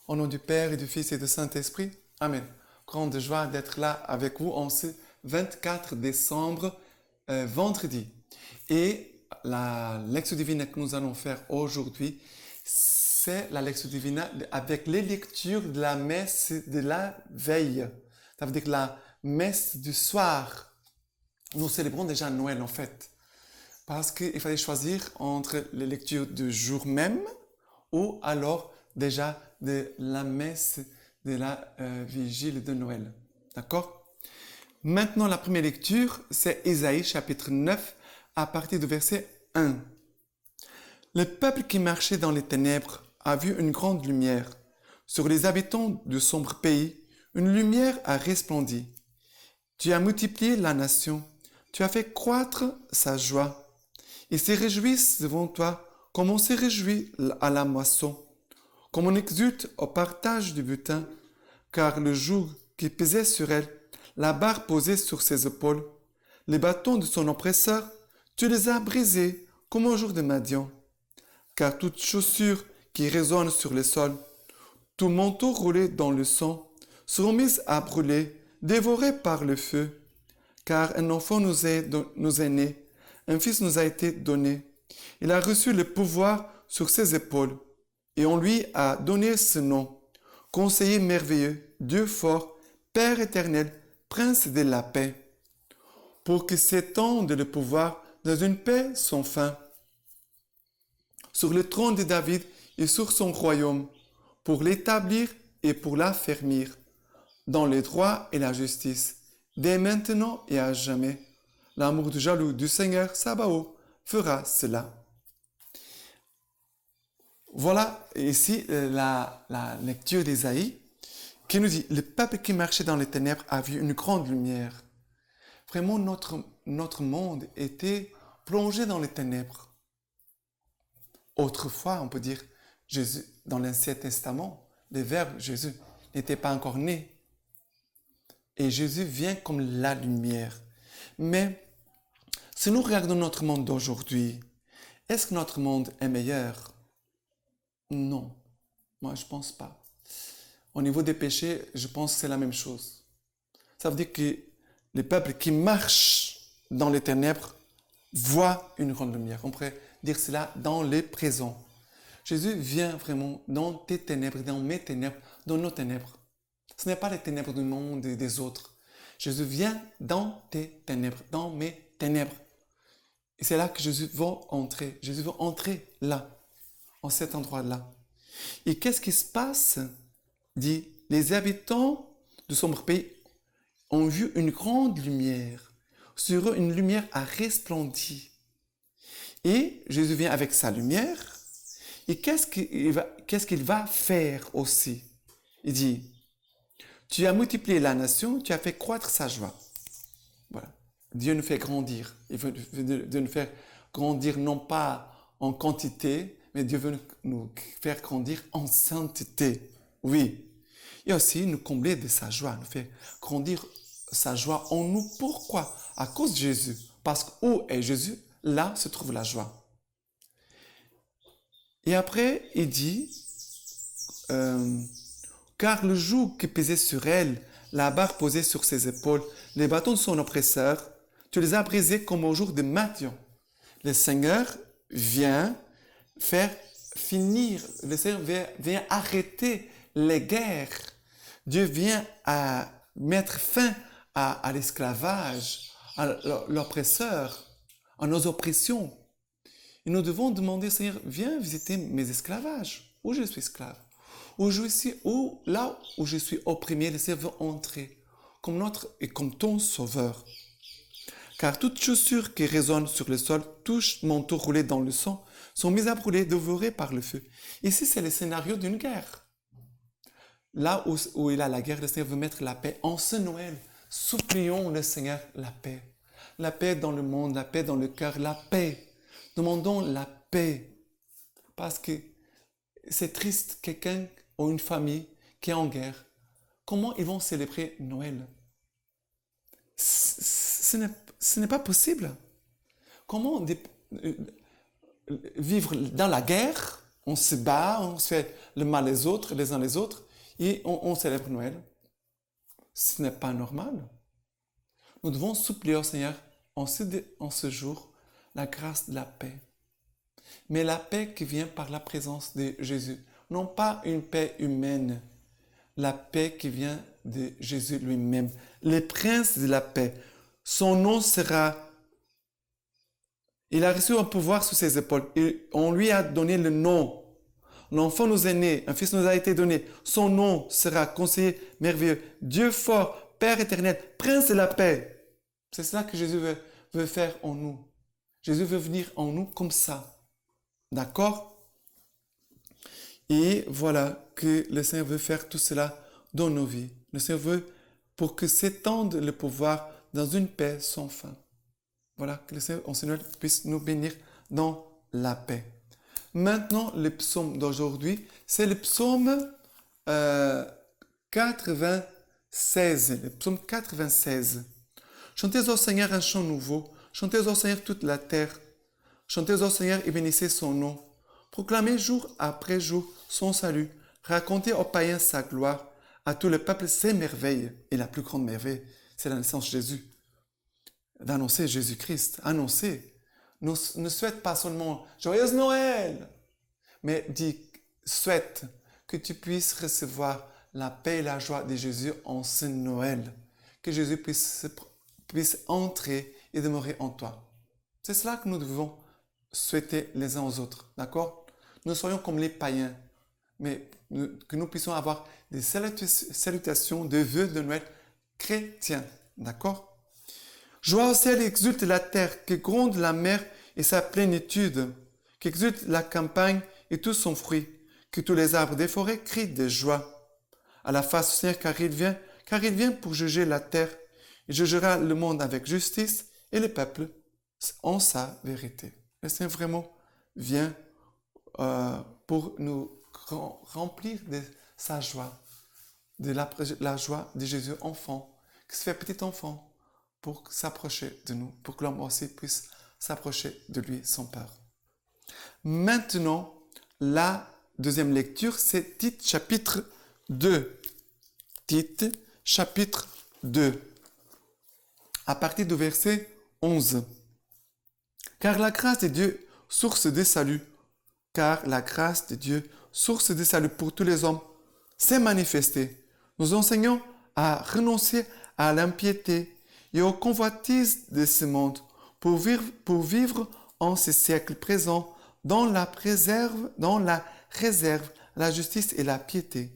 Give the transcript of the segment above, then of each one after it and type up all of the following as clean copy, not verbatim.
Au nom du Père et du Fils et du Saint-Esprit. Amen. Grande joie d'être là avec vous en ce 24 décembre, vendredi. Et la lecture divine que nous allons faire aujourd'hui, c'est la lecture divine avec les lectures de la messe de la veille. Ça veut dire que la messe du soir. Nous célébrons déjà Noël en fait. Parce qu'il fallait choisir entre les lectures du jour même ou alors déjà de la messe de la vigile de Noël. D'accord? Maintenant, la première lecture, c'est Ésaïe chapitre 9 à partir du verset 1. Le peuple qui marchait dans les ténèbres a vu une grande lumière. Sur les habitants du sombre pays, une lumière a resplendi. Tu as multiplié la nation, tu as fait croître sa joie. Ils se réjouissent devant toi comme on se réjouit à la moisson, comme on exulte au partage du butin, car le joug qui pesait sur elle, la barre posée sur ses épaules, les bâtons de son oppresseur, tu les as brisés comme au jour de Madian. Car toute chaussure qui résonne sur le sol, tout manteau roulé dans le sang, seront mises à brûler, dévorés par le feu. Car un enfant nous est né, un fils nous a été donné. Il a reçu le pouvoir sur ses épaules, et on lui a donné ce nom. Conseiller merveilleux, Dieu fort, Père éternel, Prince de la paix. Pour que s'étende le pouvoir dans une paix sans fin. Sur le trône de David et sur son royaume, pour l'établir et pour l'affermir, dans le droit et la justice, dès maintenant et à jamais. L'amour du jaloux du Seigneur Sabaoth fera cela. Voilà ici la lecture d'Ésaïe qui nous dit « Le peuple qui marchait dans les ténèbres a vu une grande lumière ». Vraiment, notre monde était plongé dans les ténèbres. Autrefois, on peut dire, Jésus, dans l'Ancien Testament, le Verbe Jésus n'était pas encore né. Et Jésus vient comme la lumière. Mais si nous regardons notre monde d'aujourd'hui, est-ce que notre monde est meilleur? Non, moi je ne pense pas. Au niveau des péchés, je pense que c'est la même chose. Ça veut dire que les peuples qui marchent dans les ténèbres voient une grande lumière. On pourrait dire cela dans le présent. Jésus vient vraiment dans tes ténèbres, dans mes ténèbres, dans nos ténèbres. Ce n'est pas les ténèbres du monde et des autres. Jésus vient dans tes ténèbres, dans mes ténèbres. Et c'est là que Jésus veut entrer. Jésus veut entrer là, en cet endroit-là. Et qu'est-ce qui se passe? Dit, les habitants de sombre pays ont vu une grande lumière. Sur eux, une lumière a resplendi. Et Jésus vient avec sa lumière. Et qu'est-ce qu'il va faire aussi? Il dit, tu as multiplié la nation, tu as fait croître sa joie. Voilà. Dieu nous fait grandir. Il veut nous faire grandir non pas en quantité, mais Dieu veut nous faire grandir en sainteté. Oui. Et aussi nous combler de sa joie, nous faire grandir sa joie en nous. Pourquoi? À cause de Jésus. Parce que où est Jésus? Là se trouve la joie. Et après, il dit, car le joug qui pesait sur elle, la barre posée sur ses épaules, les bâtons de son oppresseur, tu les as brisés comme au jour de Madian. Le Seigneur vient faire finir, le Seigneur vient arrêter les guerres. Dieu vient à mettre fin à l'esclavage, à l'oppresseur, à nos oppressions. Et nous devons demander, Seigneur, viens visiter mes esclavages, où je suis esclave. Là où je suis opprimé, le Seigneur veut entrer comme notre et comme ton sauveur. Car toute chaussure qui résonne sur le sol, tout manteau roulé dans le sang, sont mises à brûler, dévorées par le feu. Ici, c'est le scénario d'une guerre. Là où il y a la guerre, le Seigneur veut mettre la paix. En ce Noël, supplions le Seigneur la paix. La paix dans le monde, la paix dans le cœur, la paix. Demandons la paix. Parce que c'est triste, quelqu'un ou une famille qui est en guerre. Comment ils vont célébrer Noël? Ce n'est pas possible. Comment vivre dans la guerre on se bat, on se fait le mal les uns les autres, et on célèbre Noël. Ce n'est pas normal. Nous devons supplier au Seigneur en ce jour la grâce de la paix. Mais la paix qui vient par la présence de Jésus. Non pas une paix humaine, la paix qui vient de Jésus lui-même. Le prince de la paix. Son nom sera... Il a reçu un pouvoir sur ses épaules. Et on lui a donné le nom. L'enfant nous est né, un fils nous a été donné. Son nom sera conseiller merveilleux, Dieu fort, Père éternel, prince de la paix. C'est cela que Jésus veut faire en nous. Jésus veut venir en nous comme ça. D'accord? Et voilà que le Seigneur veut faire tout cela dans nos vies. Le Seigneur veut pour que s'étende le pouvoir dans une paix sans fin. Voilà, que le Seigneur puisse nous bénir dans la paix. Maintenant, le psaume d'aujourd'hui, c'est le psaume 96. Le psaume 96. Chantez au Seigneur un chant nouveau. Chantez au Seigneur toute la terre. Chantez au Seigneur et bénissez son nom. Proclamez jour après jour son salut. Racontez aux païens sa gloire. À tout le peuple ses merveilles. Et la plus grande merveille, c'est la naissance de Jésus. D'annoncer Jésus-Christ. Annoncer. Ne souhaite pas seulement « Joyeuse Noël !» mais dis, souhaite que tu puisses recevoir la paix et la joie de Jésus en ce Noël. Que Jésus puisse entrer et demeurer en toi. C'est cela que nous devons souhaiter les uns aux autres. D'accord? Nous soyons comme les païens, mais que nous puissions avoir des salutations de vœux de Noël chrétiens. D'accord? Joie au ciel, exulte la terre, que gronde la mer et sa plénitude, qu'exulte la campagne et tout son fruit, que tous les arbres des forêts crient de joie. À la face du Seigneur, car il vient pour juger la terre. Il jugera le monde avec justice et le peuple en sa vérité. Le Seigneur vraiment vient pour nous remplir de sa joie, de la joie de Jésus enfant, qui se fait petit enfant, pour s'approcher de nous, pour que l'homme aussi puisse s'approcher de lui sans peur. Maintenant, la deuxième lecture, c'est Tite chapitre 2. Tite chapitre 2. À partir du verset 11. Car la grâce de Dieu, source de salut, pour tous les hommes, s'est manifestée. Nous enseignons à renoncer à l'impiété et aux convoitises de ce monde pour vivre en ce siècle présent dans la réserve, la justice et la piété,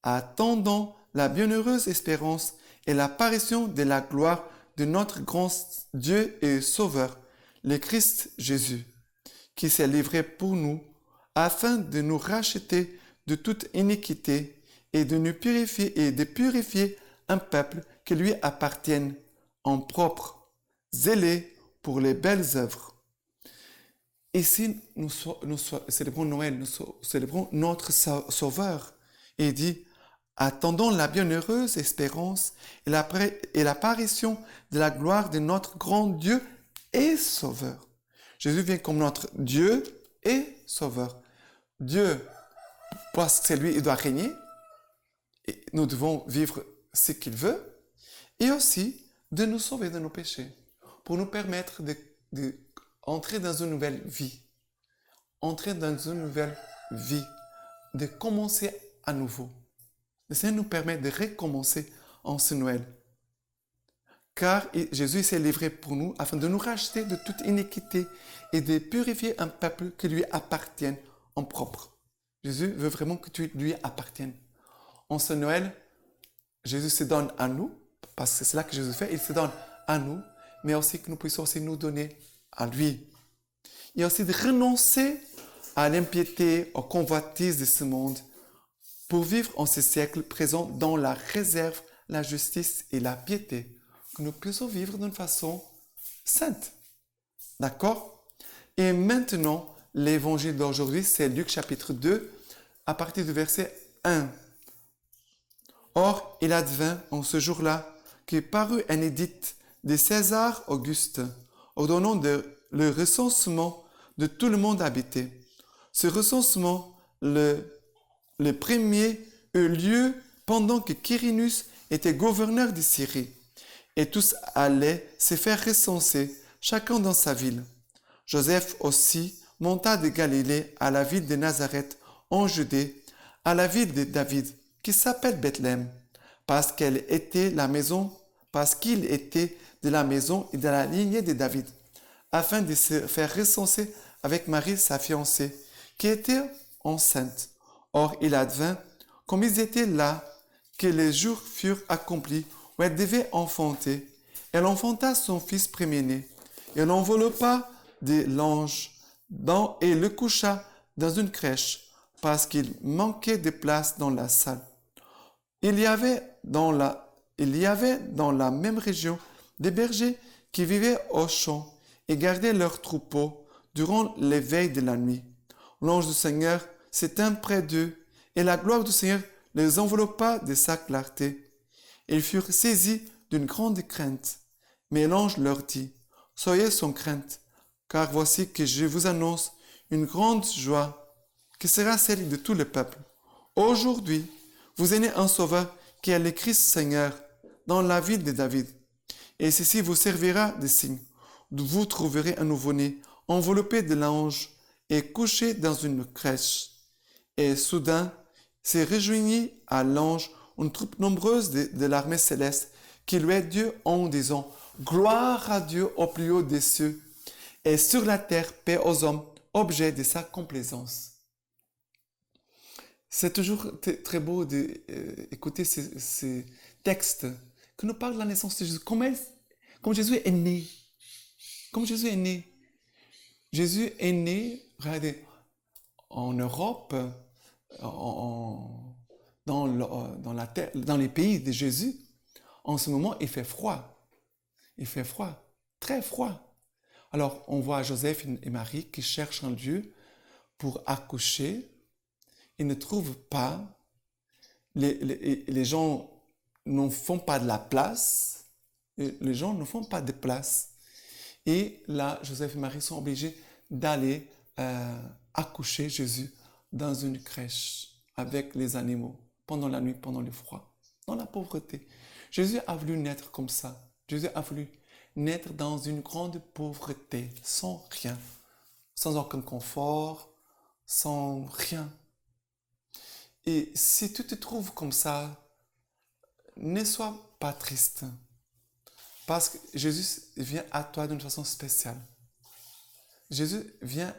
attendant la bienheureuse espérance et l'apparition de la gloire de notre grand Dieu et Sauveur, le Christ Jésus, qui s'est livré pour nous afin de nous racheter de toute iniquité et de nous purifier un peuple qui lui appartienne en propre, zélé pour les belles œuvres. Ici, nous célébrons Noël, nous célébrons notre Sauveur. Et il dit, attendons la bienheureuse espérance et l'apparition de la gloire de notre grand Dieu et Sauveur. Jésus vient comme notre Dieu et Sauveur. Dieu, parce que c'est lui, il doit régner. Et nous devons vivre ce qu'il veut. Et aussi, de nous sauver de nos péchés. Pour nous permettre d'entrer dans une nouvelle vie. Entrer dans une nouvelle vie. De commencer à nouveau. Le Seigneur nous permet de recommencer en ce Noël. Car Jésus s'est livré pour nous afin de nous racheter de toute iniquité et de purifier un peuple qui lui appartienne en propre. Jésus veut vraiment que tu lui apparaisses. En ce Noël, Jésus se donne à nous, parce que c'est cela que Jésus fait, il se donne à nous, mais aussi que nous puissions aussi nous donner à lui. Il y a aussi de renoncer à l'impiété, aux convoitises de ce monde, pour vivre en ce siècle présent dans la réserve, la justice et la piété, que nous puissions vivre d'une façon sainte. D'accord? Et maintenant, l'évangile d'aujourd'hui, c'est Luc chapitre 2, à partir du verset 1. Or, il advint en ce jour-là que parut un édit de César Auguste, ordonnant le recensement de tout le monde habité. Ce recensement, le premier, eut lieu pendant que Quirinus était gouverneur de Syrie. Et tous allaient se faire recenser, chacun dans sa ville. Joseph aussi monta de Galilée à la ville de Nazareth, en Judée, à la ville de David, qui s'appelle Bethléem, parce qu'il était de la maison et de la lignée de David, afin de se faire recenser avec Marie, sa fiancée, qui était enceinte. Or, il advint, comme ils étaient là, que les jours furent accomplis où elle devait enfanter. Elle enfanta son fils premier-né. Elle l'enveloppa de l'ange et le coucha dans une crèche, parce qu'il manquait de place dans la salle. Il y avait dans la même région des bergers qui vivaient aux champs et gardaient leurs troupeaux durant les veilles de la nuit. L'ange du Seigneur s'étint près d'eux, et la gloire du Seigneur les enveloppa de sa clarté. Ils furent saisis d'une grande crainte. Mais l'ange leur dit, « Soyez sans crainte, car voici que je vous annonce une grande joie, qui sera celle de tout le peuple. Aujourd'hui, vous est né un sauveur qui est le Christ Seigneur, dans la ville de David. Et ceci vous servira de signe. Vous trouverez un nouveau-né, enveloppé de l'ange et couché dans une crèche. » Et soudain, se rejoignit à l'ange une troupe nombreuse de l'armée céleste qui louait Dieu en disant « Gloire à Dieu au plus haut des cieux, et sur la terre paix aux hommes, objet de sa complaisance. » C'est toujours très beau d'écouter ces textes qui nous parlent de la naissance de Jésus. Comme Jésus est né. Comme Jésus est né. Jésus est né, regardez, en Europe, dans les pays de Jésus. En ce moment, il fait froid. Il fait froid, très froid. Alors, on voit Joseph et Marie qui cherchent un lieu pour accoucher. Ils ne trouvent pas. Les gens ne font pas de la place. Les gens ne font pas de place. Et là, Joseph et Marie sont obligés d'aller accoucher Jésus dans une crèche avec les animaux pendant la nuit, pendant le froid, dans la pauvreté. Jésus a voulu naître comme ça. Jésus a voulu naître dans une grande pauvreté, sans rien, sans aucun confort, sans rien. Et si tu te trouves comme ça, ne sois pas triste, parce que Jésus vient à toi d'une façon spéciale. Jésus vient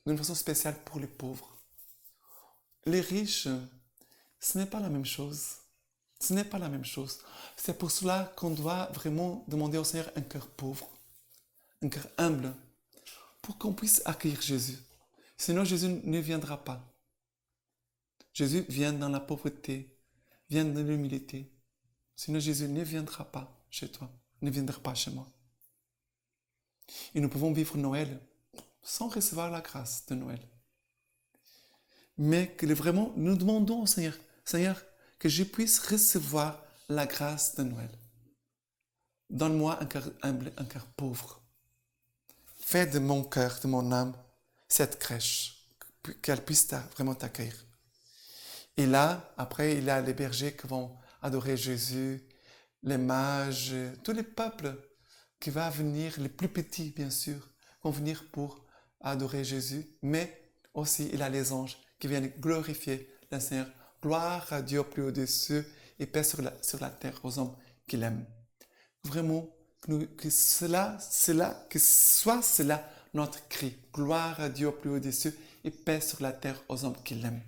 d'une façon spéciale pour les pauvres. Les riches, ce n'est pas la même chose. Ce n'est pas la même chose. C'est pour cela qu'on doit vraiment demander au Seigneur un cœur pauvre, un cœur humble, pour qu'on puisse accueillir Jésus. Sinon, Jésus ne viendra pas. Jésus vient dans la pauvreté, vient dans l'humilité. Sinon, Jésus ne viendra pas chez toi, ne viendra pas chez moi. Et nous pouvons vivre Noël sans recevoir la grâce de Noël. Mais que vraiment, nous demandons au Seigneur, Seigneur, que je puisse recevoir la grâce de Noël. Donne-moi un cœur humble, un cœur pauvre. Fais de mon cœur, de mon âme, cette crèche, qu'elle puisse vraiment t'accueillir. Et là, après, il y a les bergers qui vont adorer Jésus, les mages, tous les peuples qui vont venir, les plus petits, bien sûr, vont venir pour adorer Jésus, mais aussi il y a les anges qui viennent glorifier le Seigneur. Gloire à Dieu au plus haut des cieux et paix sur la terre aux hommes qu'il aime. Vraiment, que soit cela notre cri. Gloire à Dieu au plus haut des cieux et paix sur la terre aux hommes qu'il aime.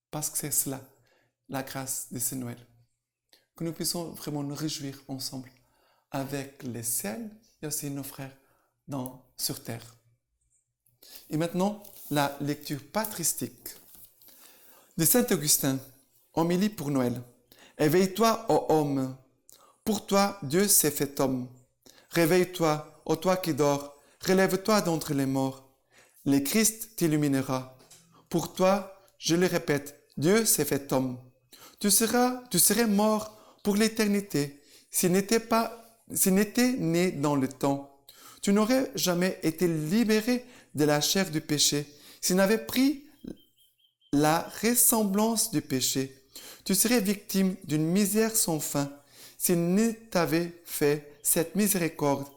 Parce que c'est cela, la grâce de ce Noël. Que nous puissions vraiment nous réjouir ensemble avec les ciels et aussi nos frères sur terre. Et maintenant, la lecture patristique de Saint Augustin, homélie pour Noël. Éveille-toi, ô homme, pour toi Dieu s'est fait homme. Réveille-toi, ô toi qui dors, relève-toi d'entre les morts. Le Christ t'illuminera. Pour toi, je le répète, Dieu s'est fait homme. Tu serais mort pour l'éternité s'il n'était né dans le temps. Tu n'aurais jamais été libéré de la chair du péché s'il n'avait pris la ressemblance du péché. Tu serais victime d'une misère sans fin s'il ne t'avait fait cette miséricorde.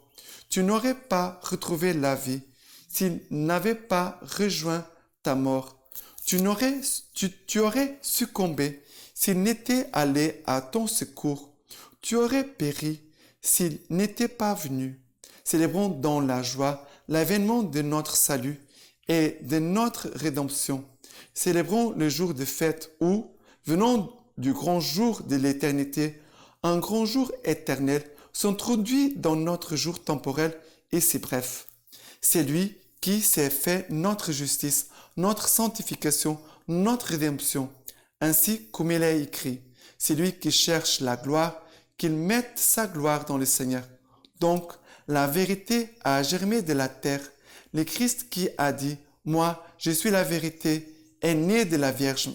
Tu n'aurais pas retrouvé la vie s'il n'avait pas rejoint ta mort. Tu aurais succombé s'il n'était allé à ton secours. Tu aurais péri s'il n'était pas venu. Célébrons dans la joie l'avènement de notre salut et de notre rédemption. Célébrons le jour de fête où, venant du grand jour de l'éternité, un grand jour éternel s'introduit dans notre jour temporel et si bref. C'est lui qui s'est fait notre justice, notre sanctification, notre rédemption, ainsi comme il est écrit. C'est lui qui cherche la gloire, qu'il mette sa gloire dans le Seigneur. Donc, la vérité a germé de la terre. Le Christ qui a dit, moi, je suis la vérité, est né de la Vierge.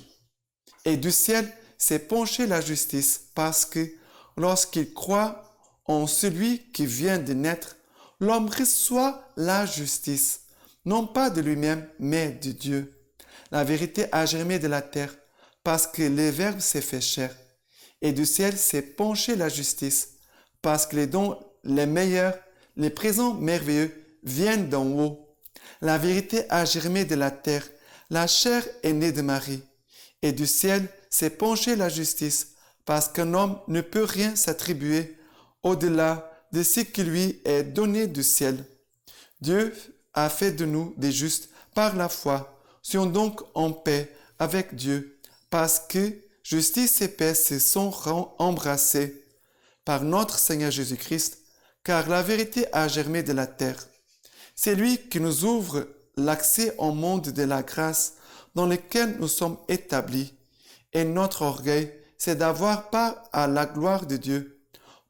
Et du ciel s'est penchée la justice, parce que lorsqu'il croit en celui qui vient de naître, l'homme reçoit la justice, non pas de lui-même, mais de Dieu. La vérité a germé de la terre, parce que le Verbe s'est fait chair. Et du ciel s'est penchée la justice, parce que les dons les meilleurs, les présents merveilleux viennent d'en haut. La vérité a germé de la terre, la chair est née de Marie. Et du ciel s'est penchée la justice, parce qu'un homme ne peut rien s'attribuer au-delà de ce qui lui est donné du ciel. Dieu a fait de nous des justes par la foi. Soyons donc en paix avec Dieu, parce que justice et paix se sont embrassées par notre Seigneur Jésus-Christ, car la vérité a germé de la terre. C'est lui qui nous ouvre l'accès au monde de la grâce dans lequel nous sommes établis, et notre orgueil, c'est d'avoir part à la gloire de Dieu.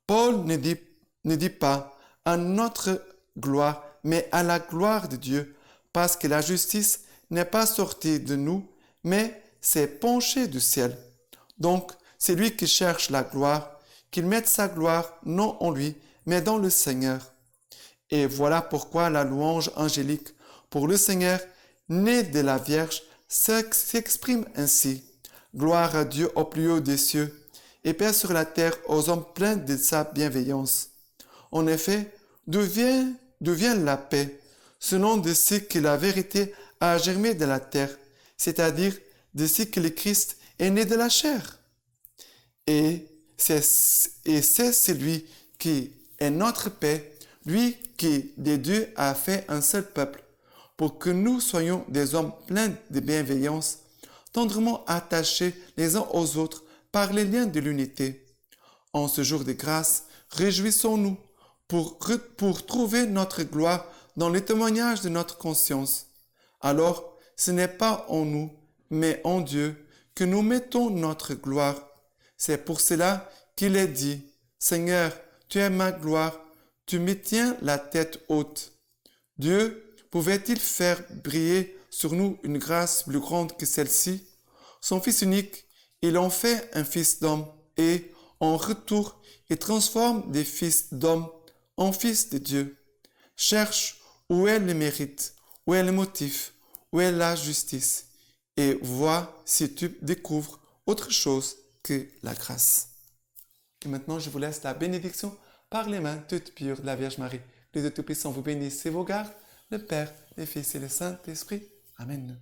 Paul ne dit pas à notre gloire, mais à la gloire de Dieu, parce que la justice n'est pas sortie de nous, mais s'est penchée du ciel. Donc, c'est lui qui cherche la gloire, qu'il mette sa gloire non en lui, mais dans le Seigneur. Et voilà pourquoi la louange angélique pour le Seigneur, né de la Vierge, s'exprime ainsi. Gloire à Dieu au plus haut des cieux, et paix sur la terre aux hommes pleins de sa bienveillance. En effet, d'où vient la paix, selon de ce que la vérité a germé de la terre, c'est-à-dire de ce que le Christ est né de la chair. Et c'est celui qui est notre paix, lui qui des deux a fait un seul peuple, pour que nous soyons des hommes pleins de bienveillance, tendrement attachés les uns aux autres par les liens de l'unité. En ce jour de grâce, réjouissons-nous pour trouver notre gloire dans le témoignage de notre conscience. Alors, ce n'est pas en nous, mais en Dieu que nous mettons notre gloire. C'est pour cela qu'il est dit, Seigneur, tu es ma gloire, tu me tiens la tête haute. Dieu pouvait-il faire briller sur nous une grâce plus grande que celle-ci? Son Fils unique, il en fait un Fils d'homme et, en retour, il transforme des fils d'hommes en fils de Dieu. Cherche où est le mérite, où est le motif, où est la justice, et vois si tu découvres autre chose que la grâce. Et maintenant, je vous laisse la bénédiction par les mains toutes pures de la Vierge Marie. Que Dieu Tout-Puissant vous bénisse et vous garde, le Père, le Fils et le Saint-Esprit. Amen.